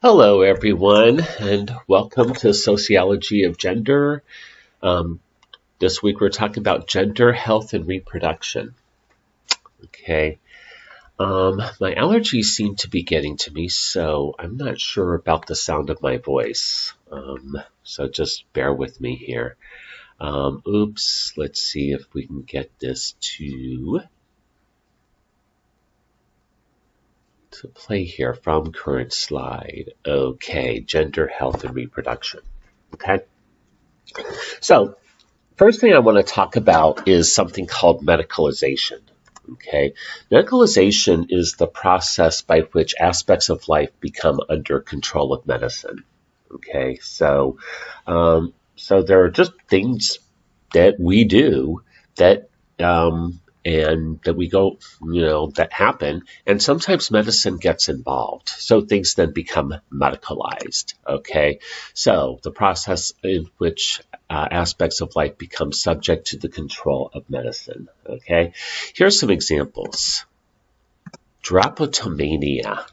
Hello, everyone, and welcome to Sociology of Gender. Um, this week we're talking about gender, health, and reproduction. Okay. My allergies seem to be getting to me, so I'm not sure about the sound of my voice. So just bear with me here. Oops, let's see if we can get this to play here from current slide. Okay, gender, health, and reproduction. Okay. So first thing I want to talk about is something called medicalization. Okay, medicalization is the process by which aspects of life become under control of medicine. Okay, so there are just things that we do that and that we go, that happen, and sometimes medicine gets involved. So things then become medicalized. Okay, so the process in which aspects of life become subject to the control of medicine. Okay, here's some examples. Drapetomania.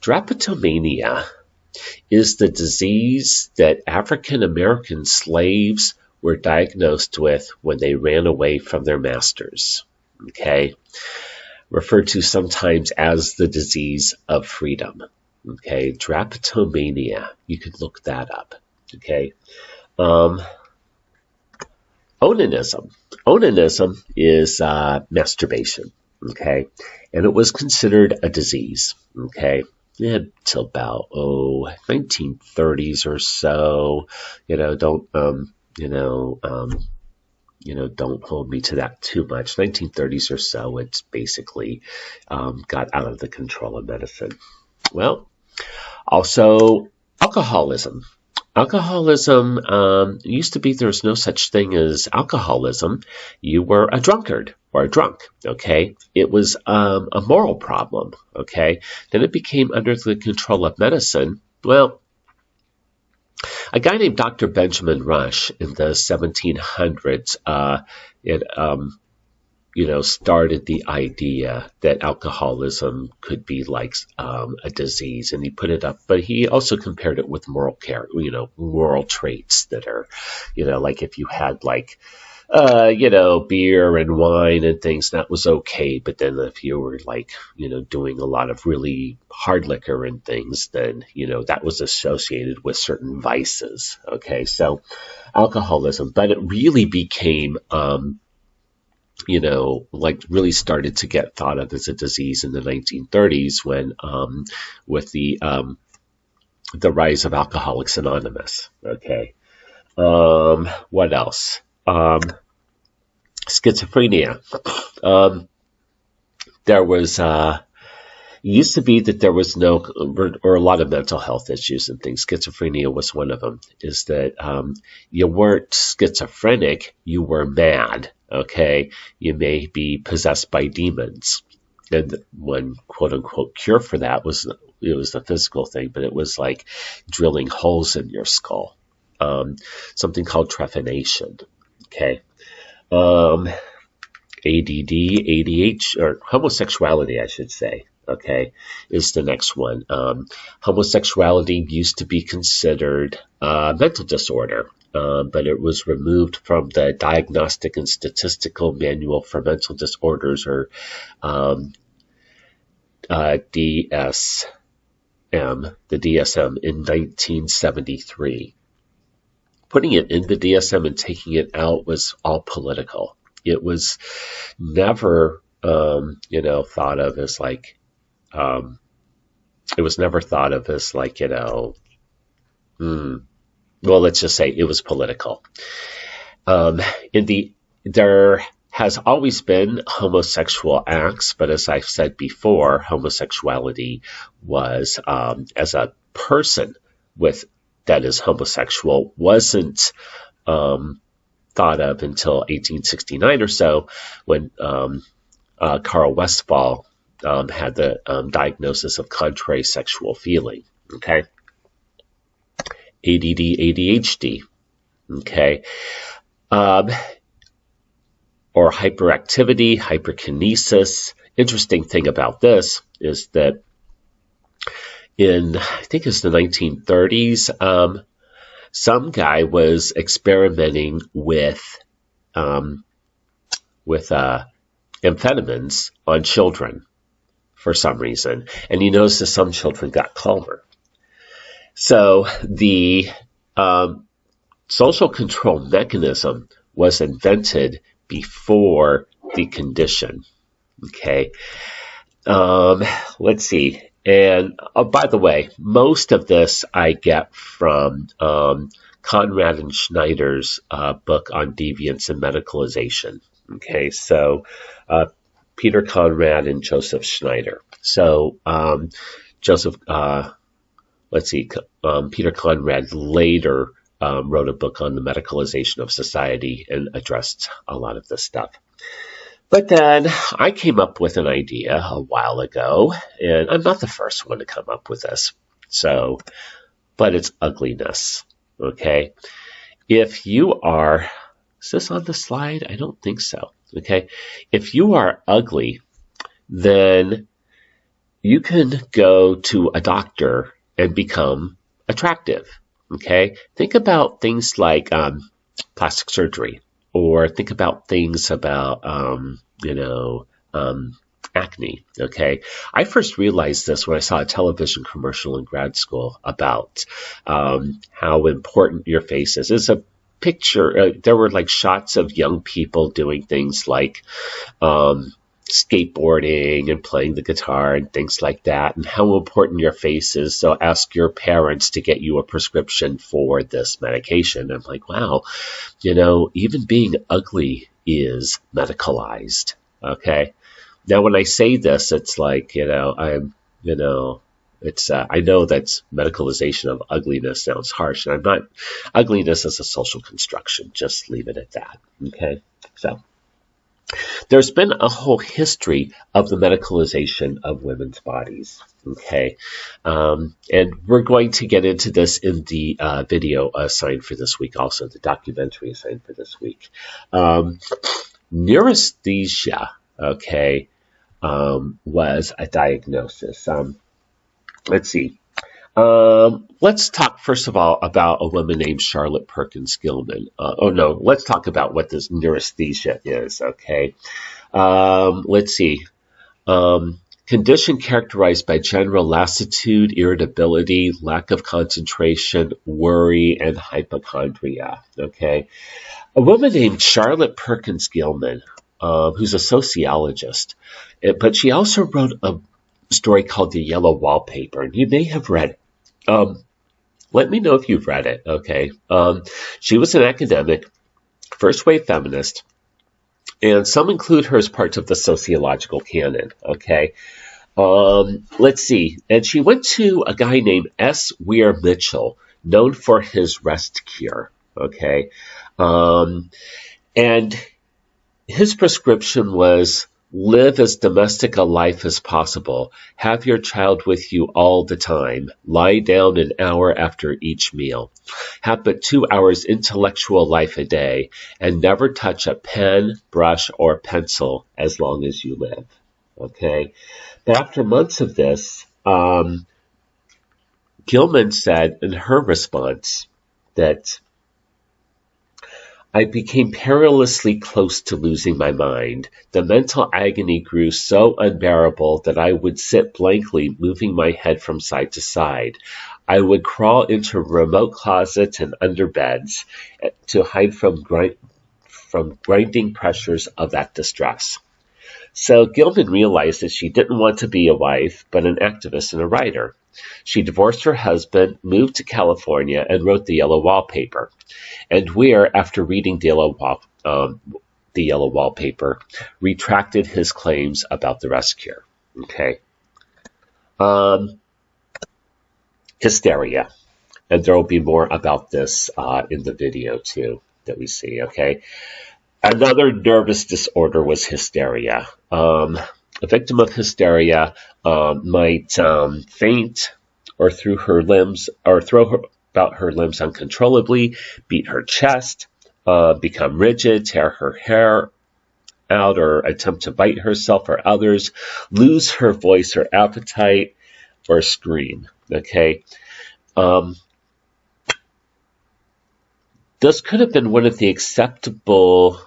Drapetomania is the disease that African American slaves were diagnosed with when they ran away from their masters. Okay, referred to sometimes as the disease of freedom. Okay, drapetomania. You could look that up. Okay, um, onanism. Onanism is masturbation. Okay, and it was considered a disease. Okay, until about 1930s or so. Don't hold me to that too much. 1930s or so, it's basically got out of the control of medicine. Well, also alcoholism. Alcoholism used to be there was no such thing as alcoholism. You were a drunkard or a drunk, okay? It was a moral problem, okay? Then it became under the control of medicine. Well, a guy named Dr. Benjamin Rush in the 1700s, started the idea that alcoholism could be like a disease, and he put it up. But he also compared it with moral care, moral traits that are, like if you had beer and wine and things, that was okay. But then if you were doing a lot of really hard liquor and things, then, that was associated with certain vices. Okay. So alcoholism, but it really became, really started to get thought of as a disease in the 1930s when, with the rise of Alcoholics Anonymous. Okay. What else? Schizophrenia. There was, it used to be that there was no, or a lot of mental health issues and things. Schizophrenia was one of them, is that you weren't schizophrenic, you were mad, okay? You may be possessed by demons. And one quote unquote cure for that was the physical thing, but it was like drilling holes in your skull. Something called trephination, okay? ADD, ADHD, or homosexuality, I should say, okay, is the next one. Homosexuality used to be considered a mental disorder, but it was removed from the Diagnostic and Statistical Manual for Mental Disorders, or DSM, the DSM in 1973. Putting it in the DSM and taking it out was all political. It was never, thought of as it was never thought of as well, let's just say it was political. There has always been homosexual acts, but as I've said before, homosexuality was, as a person that is homosexual, wasn't thought of until 1869 or so, when Carl Westphal had the diagnosis of contrary sexual feeling. Okay, ADD, ADHD. Okay, or hyperactivity, hyperkinesis. Interesting thing about this is that in, I think it's the 1930s, some guy was experimenting um, with amphetamines on children for some reason, and he noticed that some children got calmer. So the social control mechanism was invented before the condition. Okay. Let's see. And by the way, most of this I get from Conrad and Schneider's book on deviance and medicalization. Okay, so Peter Conrad and Joseph Schneider. So Joseph, Peter Conrad later wrote a book on the medicalization of society and addressed a lot of this stuff. But then I came up with an idea a while ago, and I'm not the first one to come up with this. So, but it's ugliness. Okay. If you are, is this on the slide? I don't think so. Okay. If you are ugly, then you can go to a doctor and become attractive. Okay. Think about things like plastic surgery, or think about things about, acne. Okay. I first realized this when I saw a television commercial in grad school about how important your face is. It's a picture. There were like shots of young people doing things like skateboarding and playing the guitar and things like that, and how important your face is. So ask your parents to get you a prescription for this medication. I'm like, wow, even being ugly is medicalized. Okay. Now, when I say this, it's like, I know that's medicalization of ugliness sounds harsh, and I'm not, ugliness is a social construction. Just leave it at that. Okay. So there's been a whole history of the medicalization of women's bodies. Okay. And we're going to get into this in the video assigned for this week, also the documentary assigned for this week. Neurasthenia, okay, was a diagnosis. Let's see. Let's talk first of all about a woman named Charlotte Perkins Gilman. Let's talk about what this neurasthenia is, okay? Let's see. Condition characterized by general lassitude, irritability, lack of concentration, worry, and hypochondria, okay? A woman named Charlotte Perkins Gilman, who's a sociologist, but she also wrote a story called The Yellow Wallpaper, and you may have read it. Let me know if you've read it, okay? She was an academic, first-wave feminist, and some include her as part of the sociological canon, okay? Let's see. And she went to a guy named S. Weir Mitchell, known for his rest cure, okay? And his prescription was live as domestic a life as possible. Have your child with you all the time. Lie down an hour after each meal. Have but 2 hours intellectual life a day, and never touch a pen, brush, or pencil as long as you live. Okay? But after months of this, Gilman said in her response that I became perilously close to losing my mind. The mental agony grew so unbearable that I would sit blankly, moving my head from side to side. I would crawl into remote closets and under beds to hide from grinding pressures of that distress. So Gilman realized that she didn't want to be a wife, but an activist and a writer. She divorced her husband, moved to California, and wrote The Yellow Wallpaper. And Weir, after reading The Yellow Wallpaper, retracted his claims about the rest cure. Okay. Hysteria. And there will be more about this in the video, too, that we see. Okay. Another nervous disorder was hysteria. A victim of hysteria might faint or throw about her limbs uncontrollably, beat her chest, become rigid, tear her hair out, or attempt to bite herself or others, lose her voice or appetite, or scream. Okay. Um, this could have been one of the acceptable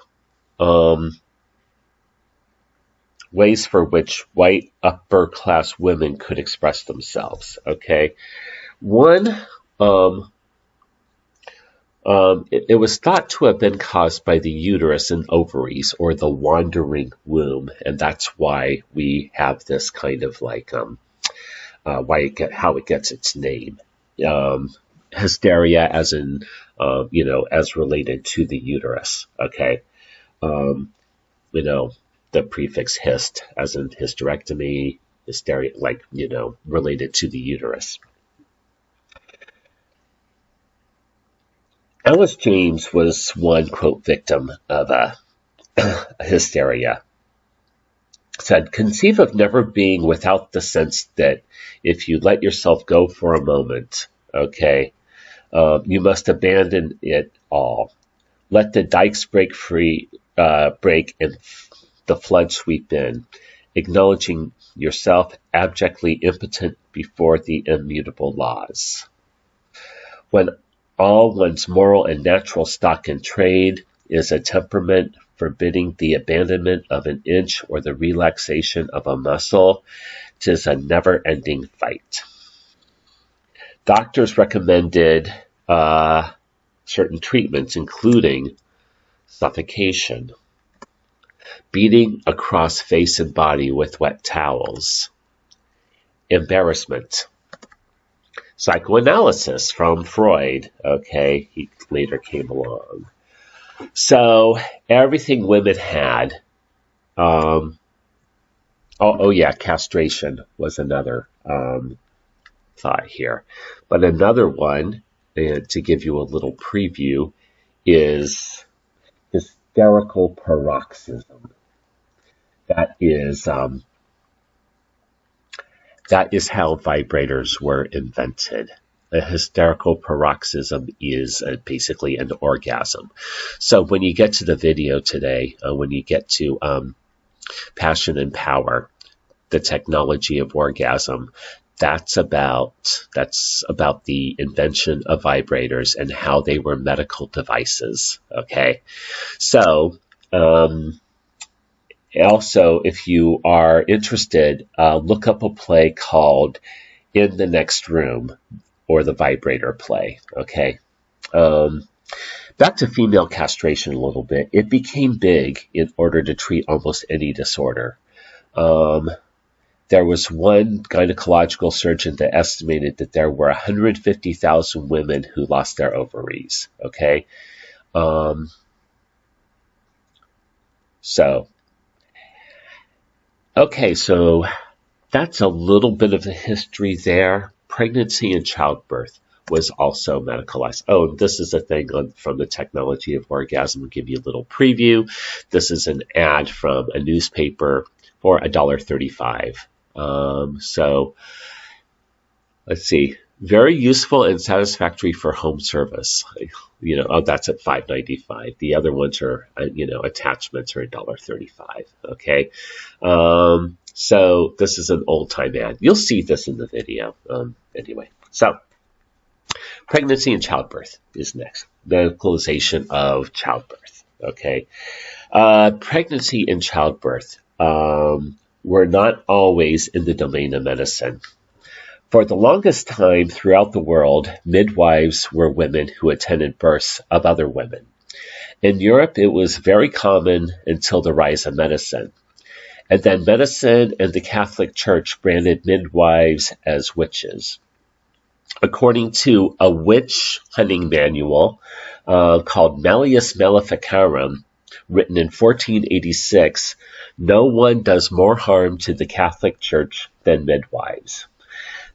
ways for which white upper class women could express themselves. Okay. One, it was thought to have been caused by the uterus and ovaries, or the wandering womb, and that's why we have this kind of like how it gets its name. Hysteria, as in as related to the uterus. Okay, you know the prefix hist, as in hysterectomy, hysteria, like related to the uterus. Alice James was one, quote, victim of hysteria. Said, conceive of never being without the sense that if you let yourself go for a moment, okay, you must abandon it all. Let the dikes break and the flood sweep in, acknowledging yourself abjectly impotent before the immutable laws. When all one's moral and natural stock in trade is a temperament forbidding the abandonment of an inch or the relaxation of a muscle, 'tis a never-ending fight. Doctors recommended certain treatments, including suffocation, beating across face and body with wet towels, embarrassment, psychoanalysis from Freud. Okay, he later came along. So everything women had. Castration was another thought here. But another one, to give you a little preview, is hysterical paroxysm. That is how vibrators were invented. A hysterical paroxysm is basically an orgasm. So when you get to the video today, when you get to Passion and Power, the technology of orgasm, that's about the invention of vibrators and how they were medical devices. Okay, so also, if you are interested, look up a play called In the Next Room, or the Vibrator play. Okay. Back to female castration a little bit. It became big in order to treat almost any disorder. There was one gynecological surgeon that estimated that there were 150,000 women who lost their ovaries. Okay. So that's a little bit of the history there. Pregnancy and childbirth was also medicalized. Oh, this is a thing from the Technology of Orgasm. I'll give you a little preview. This is an ad from a newspaper for $1.35. So let's see. Very useful and satisfactory for home service. That's at $5.95. The other ones are, attachments are $1.35. Okay. So this is an old time ad. You'll see this in the video. Anyway, so pregnancy and childbirth is next. Medicalization of childbirth. Okay. Pregnancy and childbirth were not always in the domain of medicine. For the longest time throughout the world, midwives were women who attended births of other women. In Europe, it was very common until the rise of medicine. And then medicine and the Catholic Church branded midwives as witches. According to a witch hunting manual called Malleus Maleficarum, written in 1486, no one does more harm to the Catholic Church than midwives.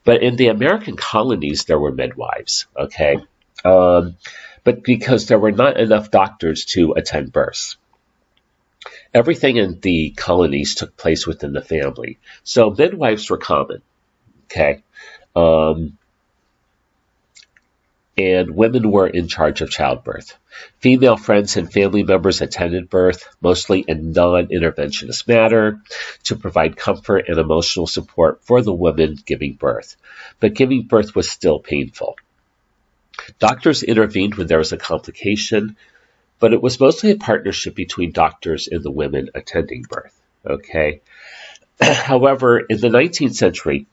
But in the American colonies, there were midwives, okay? But because there were not enough doctors to attend births. Everything in the colonies took place within the family. So midwives were common, okay? and women were in charge of childbirth. Female friends and family members attended birth, mostly in non-interventionist manner, to provide comfort and emotional support for the women giving birth. But giving birth was still painful. Doctors intervened when there was a complication, but it was mostly a partnership between doctors and the women attending birth. Okay. However, in the 19th century,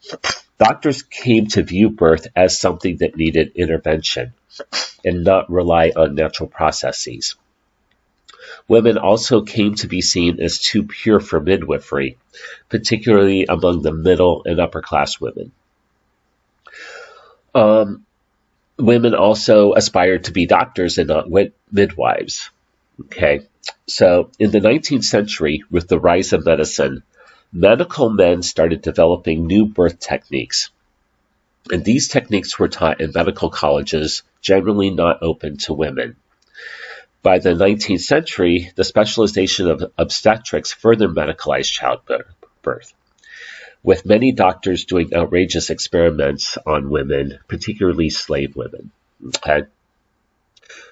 doctors came to view birth as something that needed intervention and not rely on natural processes. Women also came to be seen as too pure for midwifery, particularly among the middle and upper class women. Women also aspired to be doctors and not midwives. Okay, so in the 19th century, with the rise of medicine, medical men started developing new birth techniques. And these techniques were taught in medical colleges, generally not open to women. By the 19th century, the specialization of obstetrics further medicalized childbirth, with many doctors doing outrageous experiments on women, particularly slave women. Okay?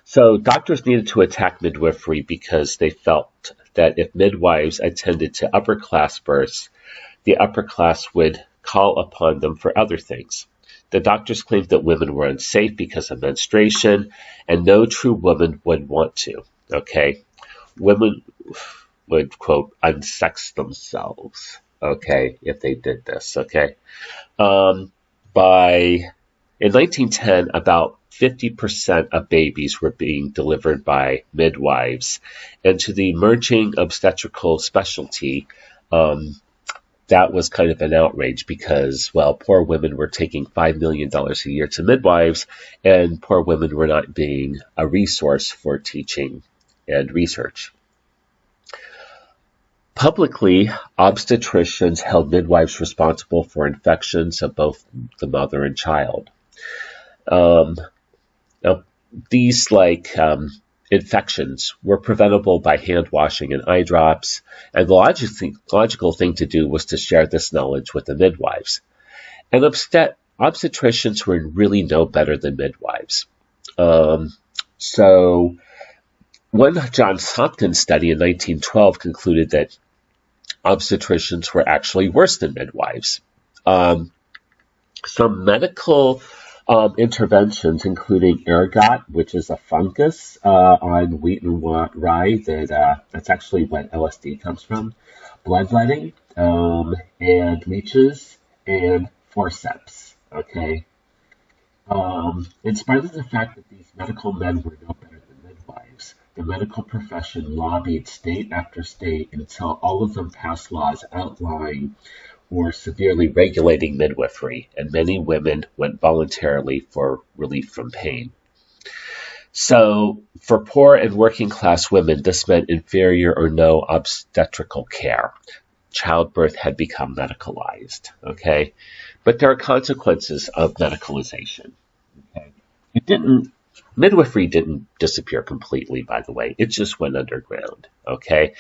So doctors needed to attack midwifery because they felt that if midwives attended to upper-class births, the upper class would call upon them for other things. The doctors claimed that women were unsafe because of menstruation, and no true woman would want to. Okay? Women would, quote, unsex themselves, okay, if they did this, okay? In 1910, about 50% of babies were being delivered by midwives. And to the emerging obstetrical specialty, that was kind of an outrage because, well, poor women were taking $5 million a year to midwives, and poor women were not being a resource for teaching and research. Publicly, obstetricians held midwives responsible for infections of both the mother and child. Now, these infections were preventable by hand washing and eye drops, and the logical thing to do was to share this knowledge with the midwives. And obstetricians were really no better than midwives. So one Johns Hopkins study in 1912 concluded that obstetricians were actually worse than midwives. Some medical interventions, including ergot, which is a fungus on wheat and rye, that's actually what LSD comes from, bloodletting, and leeches, and forceps. Okay. In spite of the fact that these medical men were no better than midwives, the medical profession lobbied state after state until all of them passed laws outlining or severely regulating midwifery, and many women went voluntarily for relief from pain. So, for poor and working class women, this meant inferior or no obstetrical care. Childbirth had become medicalized, okay? But there are consequences of medicalization, okay? Midwifery didn't disappear completely, by the way. It just went underground, okay?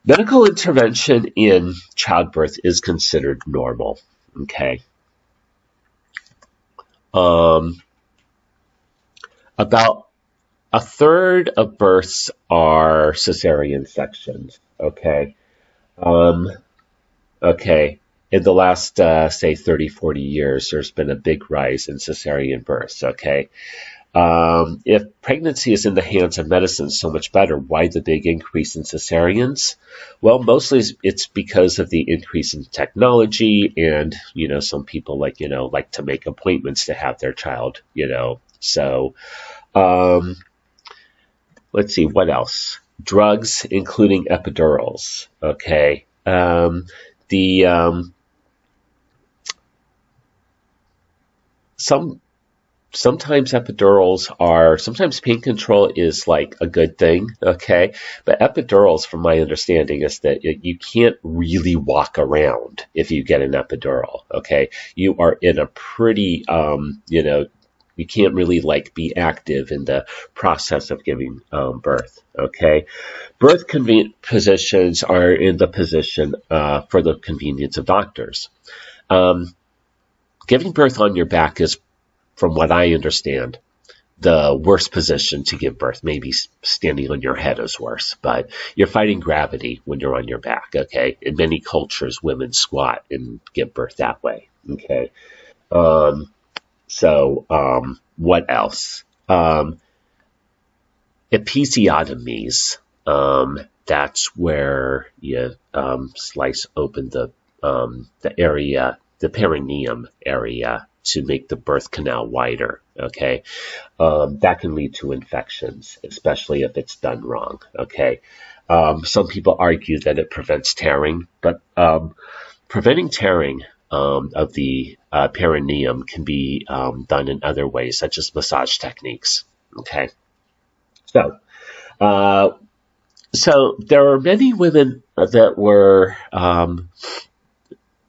Medical intervention in childbirth is considered normal, okay? About a third of births are cesarean sections, okay? Okay, in the last, say, 30, 40 years, there's been a big rise in cesarean births, okay? If pregnancy is in the hands of medicine, so much better. Why the big increase in cesareans? Well, mostly it's because of the increase in technology, and some people like to make appointments to have their child. So let's see what else. Drugs, including epidurals. Okay, Sometimes sometimes pain control is like a good thing, okay? But epidurals, from my understanding, is that you can't really walk around if you get an epidural, okay? You are in a pretty, you can't really be active in the process of giving birth, okay? Birth positions are in the position for the convenience of doctors. Giving birth on your back is, from what I understand, the worst position to give birth. Maybe standing on your head is worse, but you're fighting gravity when you're on your back, okay? In many cultures, women squat and give birth that way, okay? What else? Episiotomies. That's where you slice open the area, the perineum area, to make the birth canal wider, okay? That can lead to infections, especially if it's done wrong, okay? Some people argue that it prevents tearing, but preventing tearing of the perineum can be done in other ways, such as massage techniques, okay? So there are many women that were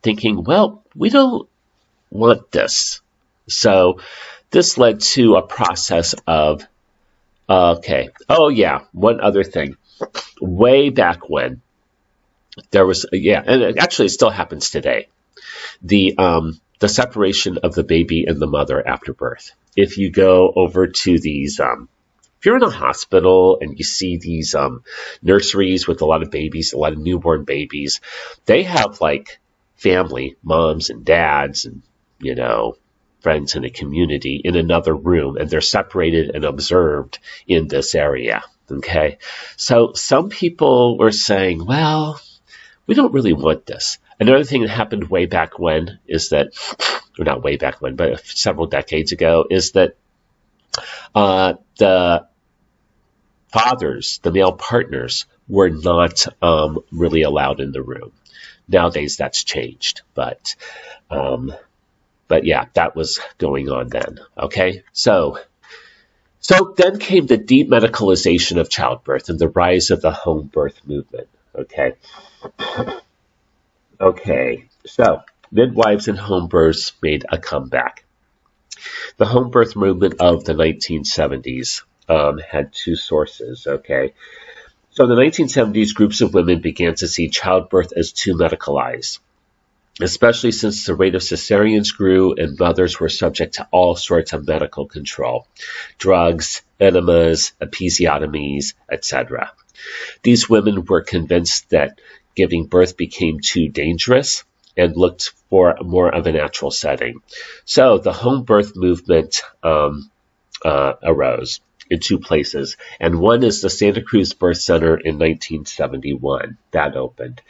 thinking, well, we don't want this. So this led to a process of, one other thing. Way back when, there was, and actually it still happens today, the separation of the baby and the mother after birth. If you go over to these, if you're in a hospital and you see these nurseries with a lot of babies, a lot of newborn babies, they have like family, moms and dads and, friends in a community in another room, and they're separated and observed in this area, okay? So some people were saying, well, we don't really want this. Another thing that happened way back when is that, or not way back when, but several decades ago, is that the fathers, the male partners, were not really allowed in the room. Nowadays, that's changed, but yeah, that was going on then. Okay, so then came the demedicalization of childbirth and the rise of the home birth movement. Okay, so midwives and home births made a comeback. The home birth movement of the 1970s had two sources, okay? So in the 1970s, groups of women began to see childbirth as too medicalized, especially since the rate of cesareans grew and mothers were subject to all sorts of medical control, drugs, enemas, episiotomies, etc. These women were convinced that giving birth became too dangerous and looked for more of a natural setting. So the home birth movement arose in two places, and one is the Santa Cruz Birth Center in 1971. That opened.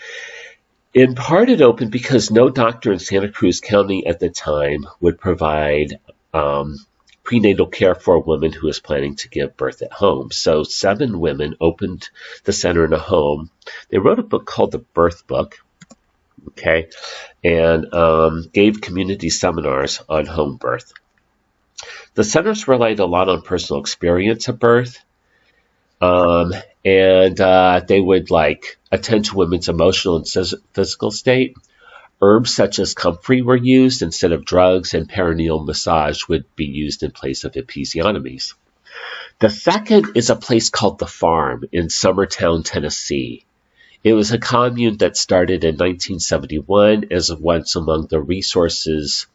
In part, it opened because no doctor in Santa Cruz County at the time would provide prenatal care for a woman who was planning to give birth at home. So 7 women opened the center in a home. They wrote a book called The Birth Book, okay, and gave community seminars on home birth. The centers relied a lot on personal experience of birth, and they would attend to women's emotional and physical state. Herbs such as comfrey were used instead of drugs, and perineal massage would be used in place of episiotomies. The second is a place called The Farm in Summertown, Tennessee. It was a commune that started in 1971 as once among the resources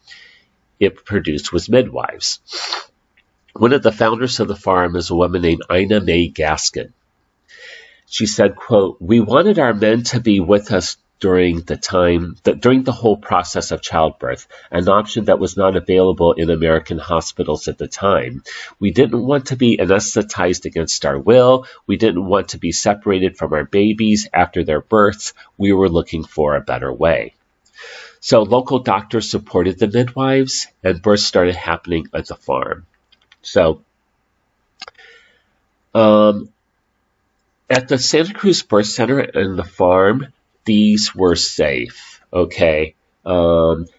it produced was midwives. One of the founders of the farm is a woman named Ina Mae Gaskin. She said, quote, "We wanted our men to be with us during the whole process of childbirth, an option that was not available in American hospitals at the time. We didn't want to be anesthetized against our will. We didn't want to be separated from our babies after their births. We were looking for a better way." So local doctors supported the midwives, and births started happening at the farm. So at the Santa Cruz Birth Center and the farm, these were safe, okay?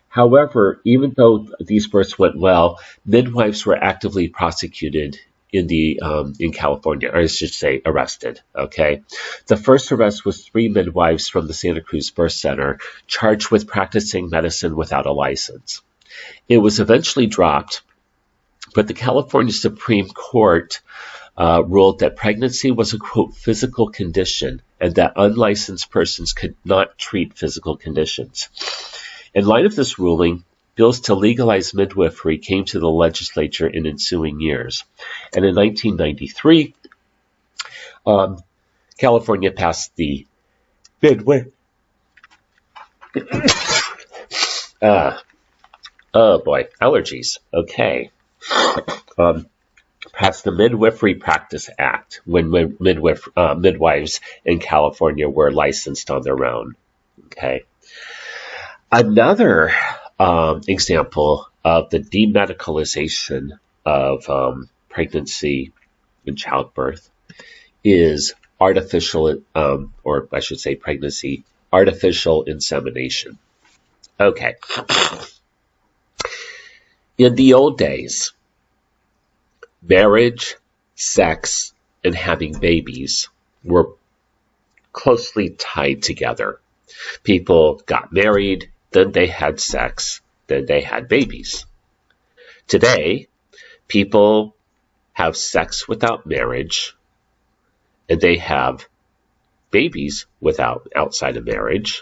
However, even though these births went well, midwives were actively prosecuted in California, or I should say arrested, okay? The first arrest was 3 midwives from the Santa Cruz Birth Center charged with practicing medicine without a license. It was eventually dropped, but the California Supreme Court ruled that pregnancy was a, quote, physical condition and that unlicensed persons could not treat physical conditions. In light of this ruling, bills to legalize midwifery came to the legislature in ensuing years. And in 1993, California passed the midwifery. Oh boy, allergies. Okay. Passed the Midwifery Practice Act when midwives in California were licensed on their own. Okay. Another example of the demedicalization of pregnancy and childbirth is artificial, or I should say pregnancy, artificial insemination. Okay. In the old days, marriage, sex, and having babies were closely tied together. People got married, then they had sex, then they had babies. Today, people have sex without marriage, and they have babies outside of marriage,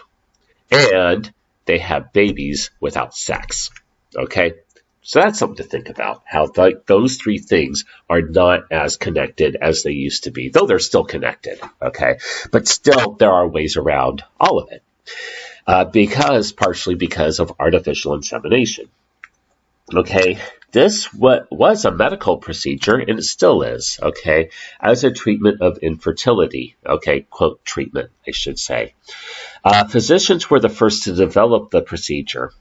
and they have babies without sex. Okay? So that's something to think about, how those three things are not as connected as they used to be, though they're still connected, okay? But still, there are ways around all of it, partially because of artificial insemination. Okay, this was a medical procedure, and it still is, okay, as a treatment of infertility, okay, quote, treatment, I should say. Physicians were the first to develop the procedure.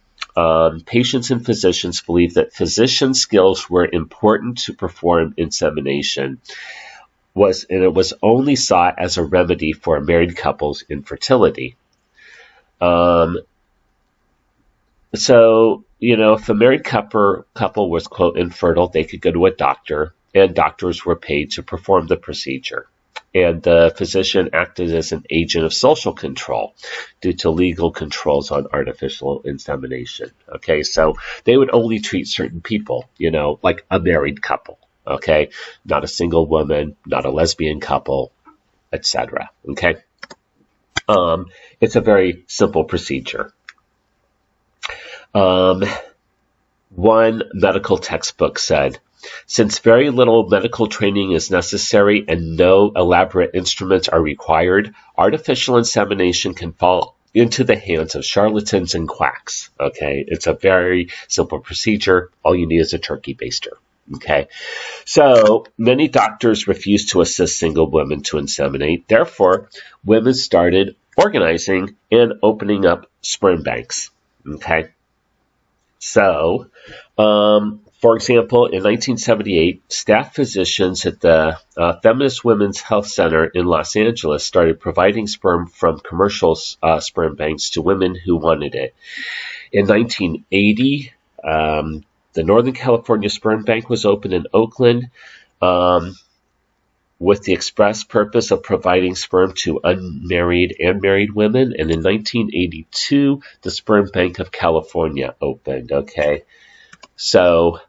Patients and physicians believed that physician skills were important to perform insemination, and it was only sought as a remedy for married couples' infertility. So, if a married couple was, quote, infertile, they could go to a doctor, and doctors were paid to perform the procedure. And the physician acted as an agent of social control due to legal controls on artificial insemination. Okay, so they would only treat certain people, like a married couple. Okay, not a single woman, not a lesbian couple, etc. Okay, it's a very simple procedure. One medical textbook said, since very little medical training is necessary and no elaborate instruments are required, artificial insemination can fall into the hands of charlatans and quacks. Okay, it's a very simple procedure. All you need is a turkey baster. Okay, so many doctors refuse to assist single women to inseminate. Therefore, women started organizing and opening up sperm banks. Okay, so, for example, in 1978, staff physicians at the Feminist Women's Health Center in Los Angeles started providing sperm from commercial sperm banks to women who wanted it. In 1980, the Northern California Sperm Bank was opened in Oakland with the express purpose of providing sperm to unmarried and married women. And in 1982, the Sperm Bank of California opened. Okay, so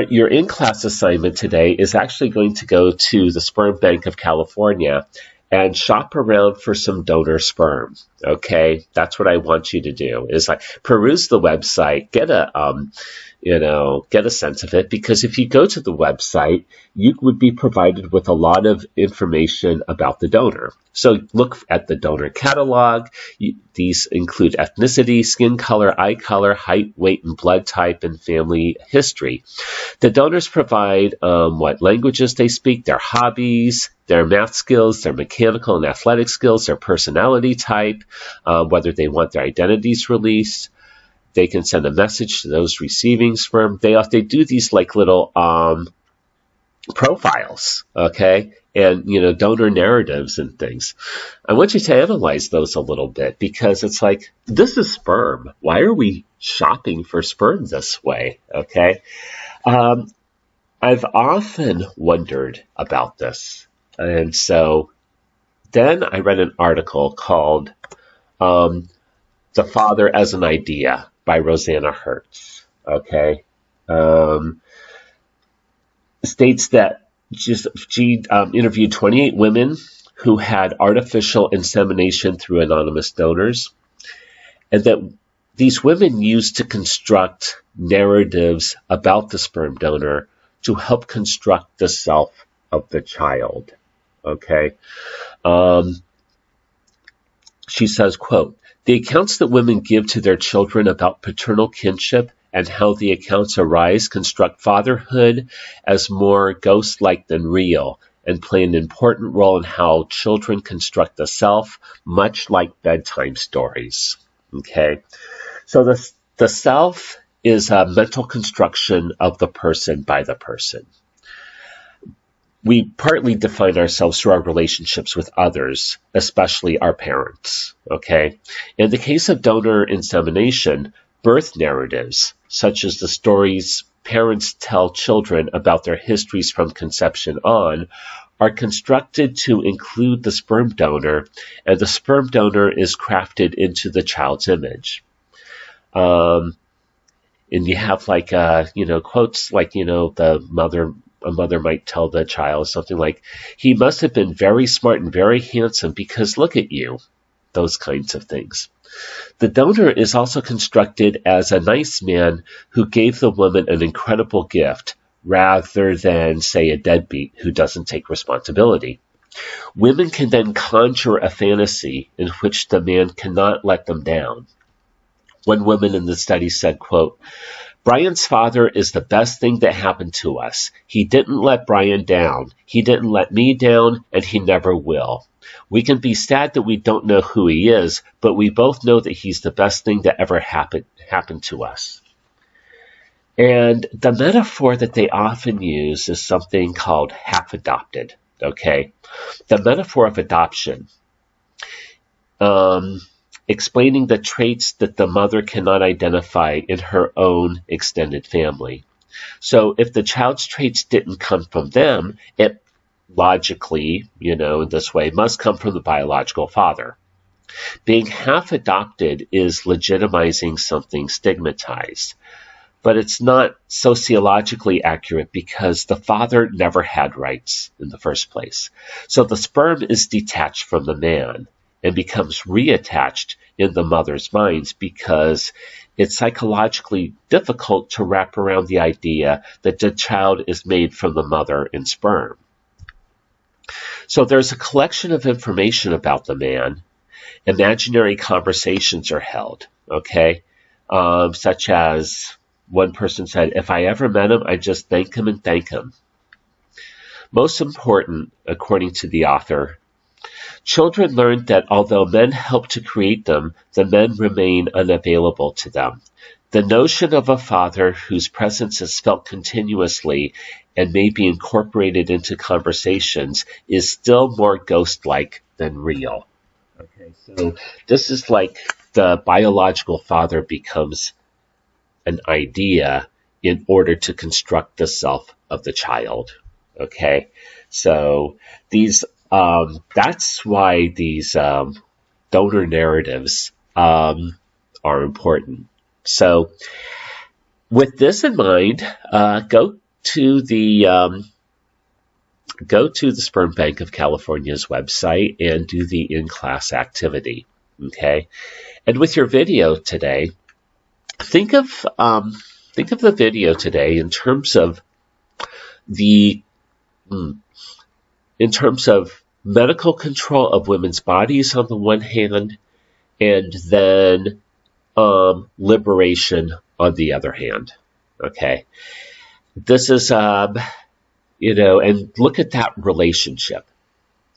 your in-class assignment today is actually going to go to the Sperm Bank of California and shop around for some donor sperm. Okay, that's what I want you to do. Is like peruse the website, get a sense of it, because if you go to the website, you would be provided with a lot of information about the donor. So look at the donor catalog. These include ethnicity, skin color, eye color, height, weight, and blood type, and family history. The donors provide what languages they speak, their hobbies, their math skills, their mechanical and athletic skills, their personality type, whether they want their identities released. They can send a message to those receiving sperm. They do these like little profiles, okay, and donor narratives and things. I want you to analyze those a little bit, because it's like, this is sperm. Why are we shopping for sperm this way? Okay, I've often wondered about this, and so then I read an article called "The Father as an Idea" by Rosanna Hertz, okay, states that she interviewed 28 women who had artificial insemination through anonymous donors, and that these women used to construct narratives about the sperm donor to help construct the self of the child. Okay. She says, quote, "The accounts that women give to their children about paternal kinship and how the accounts arise construct fatherhood as more ghost-like than real and play an important role in how children construct the self, much like bedtime stories." Okay. So the self is a mental construction of the person by the person. We partly define ourselves through our relationships with others, especially our parents. Okay. In the case of donor insemination, birth narratives, such as the stories parents tell children about their histories from conception on, are constructed to include the sperm donor, and the sperm donor is crafted into the child's image. And you have quotes like, a mother might tell the child something like, "He must have been very smart and very handsome because look at you," those kinds of things. The donor is also constructed as a nice man who gave the woman an incredible gift rather than, say, a deadbeat who doesn't take responsibility. Women can then conjure a fantasy in which the man cannot let them down. One woman in the study said, quote, "Brian's father is the best thing that happened to us. He didn't let Brian down. He didn't let me down, and he never will. We can be sad that we don't know who he is, but we both know that he's the best thing that ever happened to us." And the metaphor that they often use is something called half-adopted, okay? The metaphor of adoption, explaining the traits that the mother cannot identify in her own extended family. So if the child's traits didn't come from them, it logically, in this way, must come from the biological father. Being half adopted is legitimizing something stigmatized, but it's not sociologically accurate because the father never had rights in the first place. So the sperm is detached from the man and becomes reattached in the mother's minds because it's psychologically difficult to wrap around the idea that the child is made from the mother in sperm. So there's a collection of information about the man. Imaginary conversations are held, okay? Such as one person said, "If I ever met him, I'd just thank him and thank him." Most important, according to the author, children learned that although men helped to create them, the men remain unavailable to them. The notion of a father whose presence is felt continuously and may be incorporated into conversations is still more ghost-like than real. Okay, so this is like the biological father becomes an idea in order to construct the self of the child. Okay, so that's why these donor narratives are important. So with this in mind, go to the Sperm Bank of California's website and do the in-class activity. Okay, and with your video today, think of the video today in terms of medical control of women's bodies on the one hand, and then liberation on the other hand. Okay, this is and look at that relationship.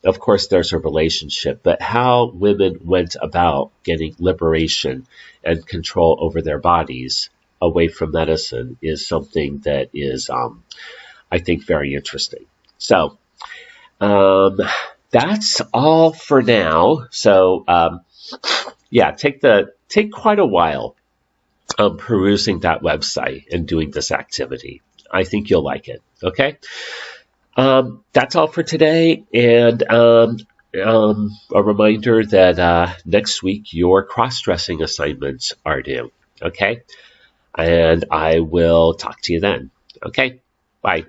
Of course, there's a relationship, but how women went about getting liberation and control over their bodies away from medicine is something that is, I think, very interesting. So, that's all for now. So, take quite a while perusing that website and doing this activity. I think you'll like it. Okay. That's all for today, and a reminder that next week your cross-dressing assignments are due. Okay, and I will talk to you then. Okay, bye.